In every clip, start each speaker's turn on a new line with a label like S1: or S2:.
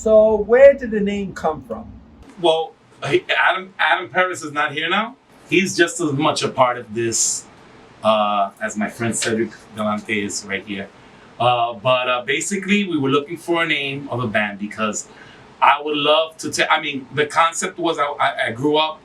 S1: So where did the name come from?
S2: Well, Adam Paris is not here now. He's just as much a part of this as my friend Cedric Galante is right here. But basically, we were looking for a name of a band because I would love to tell. I mean, the concept was I grew up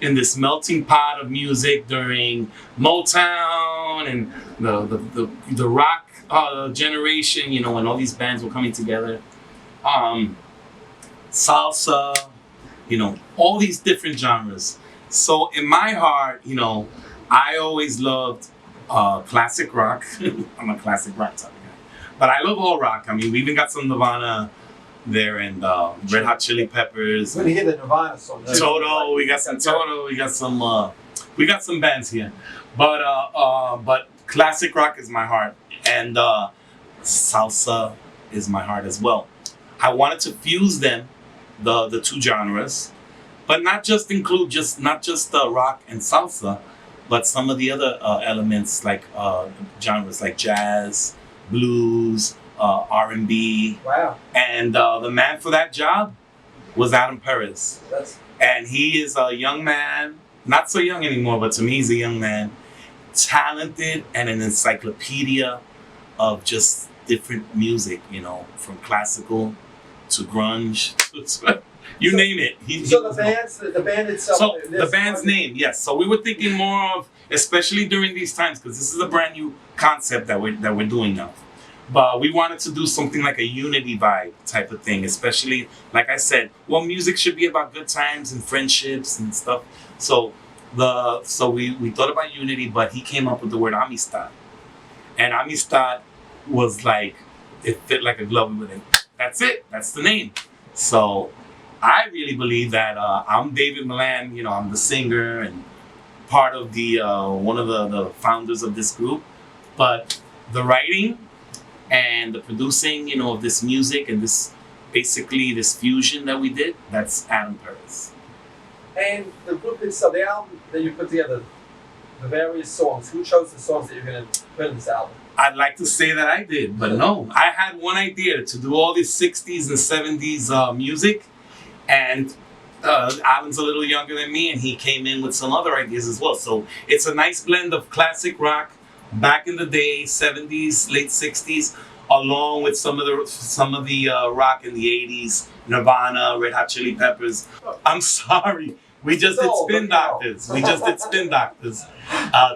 S2: in this melting pot of music during Motown and the rock generation. You know, when all these bands were coming together, salsa, you know, all these different genres. So in my heart, you know, I always loved classic rock. I'm a classic rock type of guy, but I love all rock. I mean, we even got some Nirvana there and Red Hot Chili Peppers.
S1: We're gonna hear the Nirvana song.
S2: Toto, we got some Toto, we got some bands here, but classic rock is my heart, and salsa is my heart as well. I wanted to fuse them, the two genres, but not just rock and salsa, but some of the other elements like genres like jazz, blues, R&B.
S1: Wow.
S2: And the man for that job was Adam Perez. And he is a young man, not so young anymore, but to me he's a young man, talented and an encyclopedia of just different music, you know, from classical to grunge, you name it.
S1: The band itself.
S2: So the band's name, yes. So we were thinking more of, especially during these times, because this is a brand new concept that we're doing now. But we wanted to do something like a unity vibe type of thing, especially, like I said, well, music should be about good times and friendships and stuff. So we thought about unity, but he came up with the word amistad. And amistad was like, it fit like a glove with it. That's it. That's the name. So I really believe that I'm David Millan, you know, I'm the singer and part of the one of the founders of this group. But the writing and the producing, you know, of this music and this fusion that we did, that's Adam Perez.
S1: And the group itself, the album that you put together, the various songs, who chose the songs that you're going to put in this album?
S2: I'd like to say that I did, but no. I had one idea to do all this 60s and 70s music, and Alan's a little younger than me, and he came in with some other ideas as well. So it's a nice blend of classic rock, back in the day, 70s, late 60s, along with some of the rock in the 80s, Nirvana, Red Hot Chili Peppers. I'm sorry, we just did Spin Doctors. We just did Spin Doctors,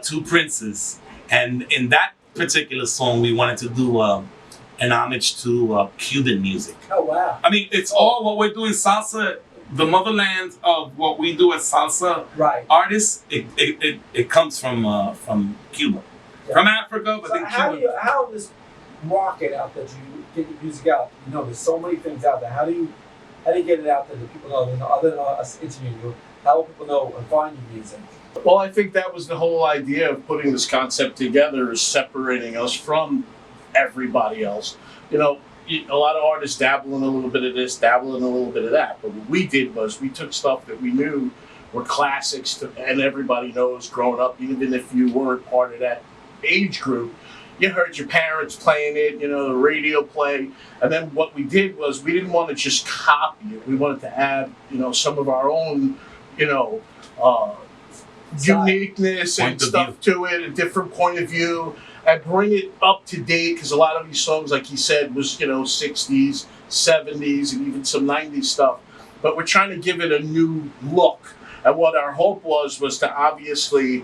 S2: Two Princes, and in that particular song, we wanted to do an homage to Cuban music.
S1: Oh wow!
S2: I mean, it's all what we're doing. Salsa, the motherland of what we do as salsa artists. It comes from Cuba. Yeah. From Africa, but
S1: so
S2: then Cuba.
S1: How this market out there, do you get your music out? You know, there's so many things out there. How do you get it out there that people know? Other than us interviewing you, how will people know and find your music?
S3: Well, I think that was the whole idea of putting this concept together, is separating us from everybody else. You know, a lot of artists dabble in a little bit of this, dabble in a little bit of that. But what we did was we took stuff that we knew were classics and everybody knows growing up, even if you weren't part of that age group. You heard your parents playing it, you know, the radio play. And then what we did was we didn't want to just copy it. We wanted to add, you know, some of our own, you know, uniqueness and stuff to it, a different point of view, and bring it up to date, because a lot of these songs, like he said, was, you know, 60s, 70s, and even some 90s stuff. But we're trying to give it a new look. And what our hope was to obviously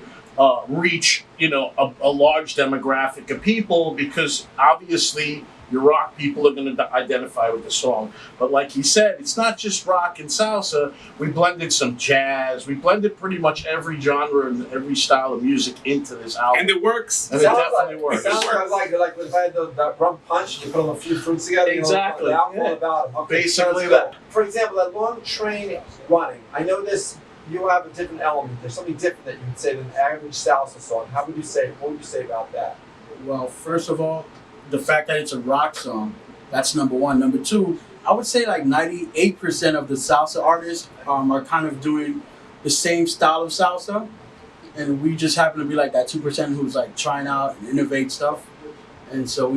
S3: reach, you know, a large demographic of people, because obviously your rock people are going to identify with the song. But like he said, it's not just rock and salsa. We blended some jazz. We blended pretty much every genre and every style of music into this album.
S2: And it works.
S3: And it definitely works.
S1: It sounds like if I had that rum punch, you put a few fruits together.
S3: Exactly.
S1: You know, the album about it. Okay,
S3: basically that.
S1: For example, that long train running. I know this. You have a different element. There's something different that you would say than an average salsa song. What would you say about that?
S4: Well, first of all, the fact that it's a rock song, that's number one. Number two, I would say like 98% of the salsa artists are kind of doing the same style of salsa, and we just happen to be like that 2% who's like trying out and innovate stuff, and so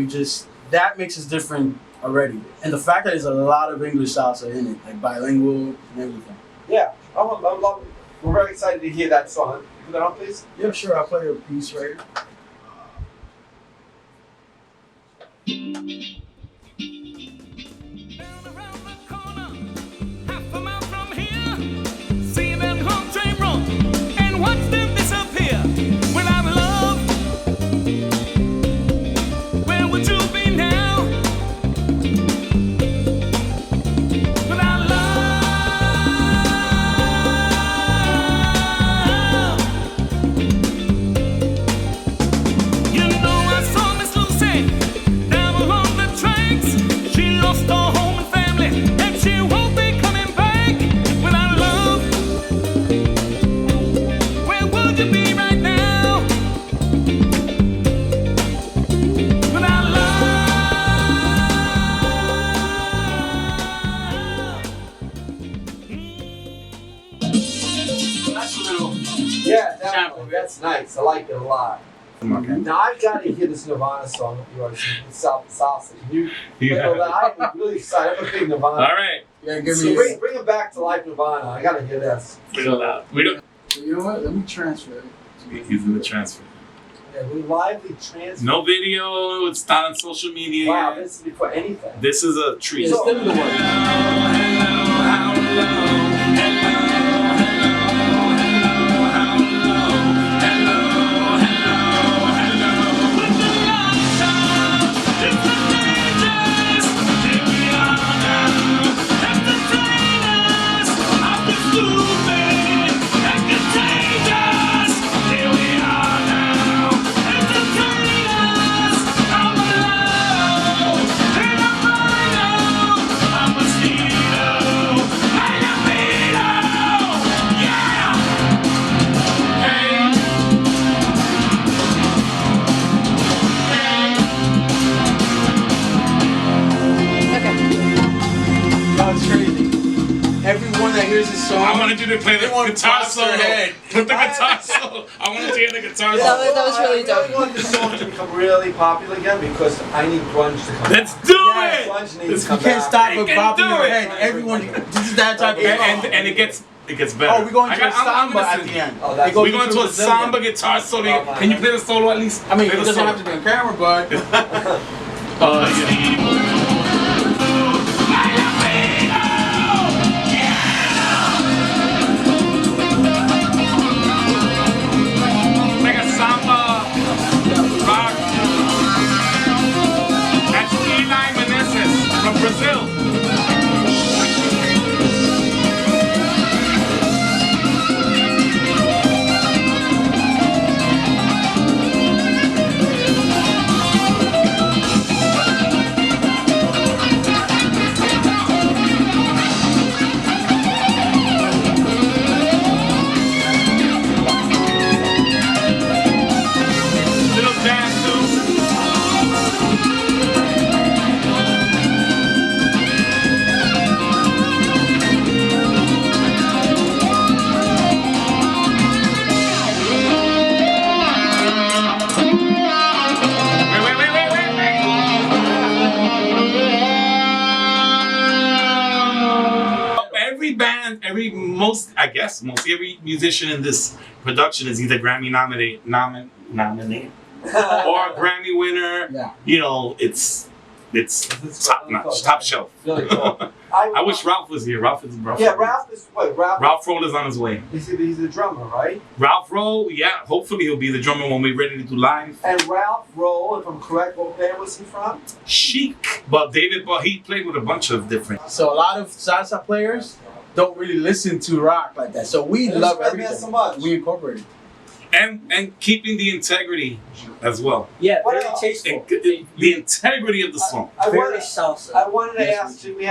S4: that makes us different already. And the fact that there's a lot of English salsa in it, like bilingual and everything.
S1: Yeah, I love it. We're very excited to hear that song. Put that on, please.
S4: Yeah, sure. I'll play a piece right here.
S5: Down around the corner, half a mile from here, see that whole train roll and watch them disappear. Without love, where would you be now? Without love, you know I saw Miss Lucy down along the tracks. She lost her home and family, and she won't be coming back. Without love, where would you be right now? Without love.
S4: That's a little.
S1: Yeah, definitely.
S4: Sample.
S1: That's nice. I like it a lot.
S2: Okay.
S1: Now I gotta hear this Nirvana song. You already seen it's salsa. You
S2: Yeah.
S1: I'm really excited. I'm a big Nirvana.
S2: All right.
S4: Yeah, give
S1: So
S4: me.
S1: bring it back to life, Nirvana. I gotta hear this.
S2: We don't.
S4: You know what? Let me transfer it.
S2: He's in the transfer.
S1: Yeah, we lively transfer.
S2: No video. It's not on social media.
S1: Wow,
S2: yet.
S1: this is before anything.
S2: This is a treat.
S4: It's still in the work. That was crazy. Everyone that hears this song,
S2: I wanted you to play the
S4: Everyone
S2: guitar
S4: bops their
S2: solo.
S4: head.
S2: Put the guitar solo. I wanted to hear the guitar
S6: That
S2: solo.
S6: was really
S1: I
S6: dope.
S1: really want this song to become really popular again because I need grunge to come
S2: Let's
S1: back.
S2: do
S4: Yes,
S2: it.
S1: Grunge needs to
S4: you
S1: come
S4: can't
S1: back.
S4: stop
S2: They
S4: with
S2: can
S4: bopping
S2: do
S4: your
S2: it.
S4: head. Everyone, this is that type of song.
S2: And it gets better.
S4: Oh, we're going to a
S2: I'm
S4: samba at
S2: listening.
S4: the end.
S1: Oh, that's-
S4: It goes
S2: We're going
S4: into
S2: to a
S4: Brazilian.
S2: samba guitar solo.
S1: Oh, my
S2: Can you
S1: God.
S2: play the solo at least?
S4: I mean,
S2: Play
S4: it
S2: the
S4: doesn't
S2: solo.
S4: have to be on camera, but
S2: Yeah. Like a samba rock. That's Eli Meneses from Brazil. Little jazz too. Every band, mostly every musician in this production is either Grammy nominated or a Grammy winner.
S4: yeah.
S2: You know, it's top notch, top shelf.
S1: Really cool.
S2: I wish Ralph was here. Ralph is
S1: Yeah, Ralph is what? Ralph
S2: Roll is on his way.
S1: he's the drummer, right?
S2: Ralph Roll, yeah, hopefully he'll be the drummer when we're ready to do live.
S1: And Ralph Roll, if I'm correct, what band was he from?
S2: Chic, but he played with a bunch of different.
S4: So a lot of salsa players don't really listen to rock like that. So we
S1: That's
S4: love
S1: why
S4: everything.
S1: there's so much.
S4: We incorporate it.
S2: And keeping the integrity as well.
S6: Yeah,
S1: What
S6: very
S1: else?
S6: tasteful.
S2: The integrity of the song.
S1: I
S6: Very
S1: wanted,
S6: salsa.
S1: I wanted to
S4: Yes,
S1: ask you. We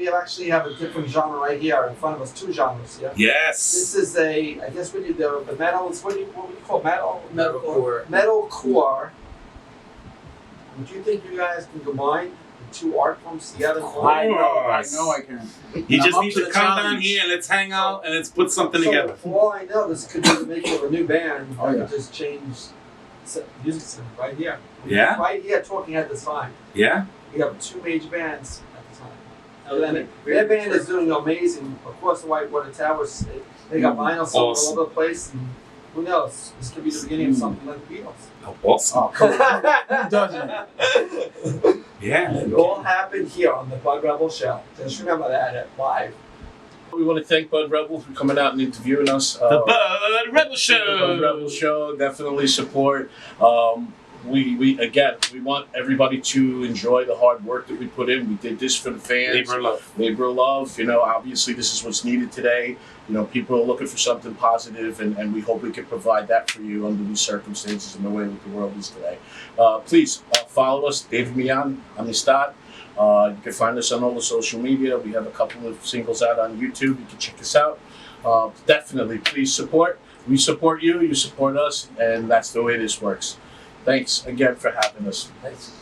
S1: actually have a different genre right here in front of us. Two genres. Yeah. This
S2: Yes.
S1: is I guess what you do the metal. What do you call metal?
S6: Metalcore.
S1: Metalcore. Would you think you guys can combine the two art forms together?
S4: I know I can.
S2: You
S4: I'm
S2: just
S4: up
S2: need
S4: to
S2: to
S4: the
S2: come down
S4: challenge.
S2: here and let's hang out and let's put something
S1: So,
S2: together.
S1: for all I know, this could be the making of a new band.
S4: Oh,
S1: I
S4: yeah.
S1: could just change music scene right here.
S2: Yeah?
S1: Right here, talking at this time.
S2: Yeah?
S1: we have 2 major bands at the time. Then their band is doing amazing. Of course, the Whitewater Towers, they got vinyl sold all
S2: Awesome.
S1: over the place. And who knows? This could be the beginning of something like the Beatles.
S2: Awesome.
S4: Oh, cool. Who doesn't?
S2: Yeah.
S1: It all happened here on the Bud Rebel Show. Just remember that at live.
S3: We want to thank Bud Rebel for coming out and interviewing us.
S2: The Bud Rebel
S3: The
S2: Show.
S3: Bud Rebel Show, definitely support. We again, we want everybody to enjoy the hard work that we put in. We did this for the fans.
S2: Labor of love.
S3: Labor of love. You know, obviously this is what's needed today. You know, people are looking for something positive, and we hope we can provide that for you under these circumstances and the way that the world is today. Please follow us, David Millan, Amistad. You can find us on all the social media. We have a couple of singles out on YouTube. You can check us out. Definitely, please support. We support you, you support us, and that's the way this works. Thanks again for having us.
S1: Thanks.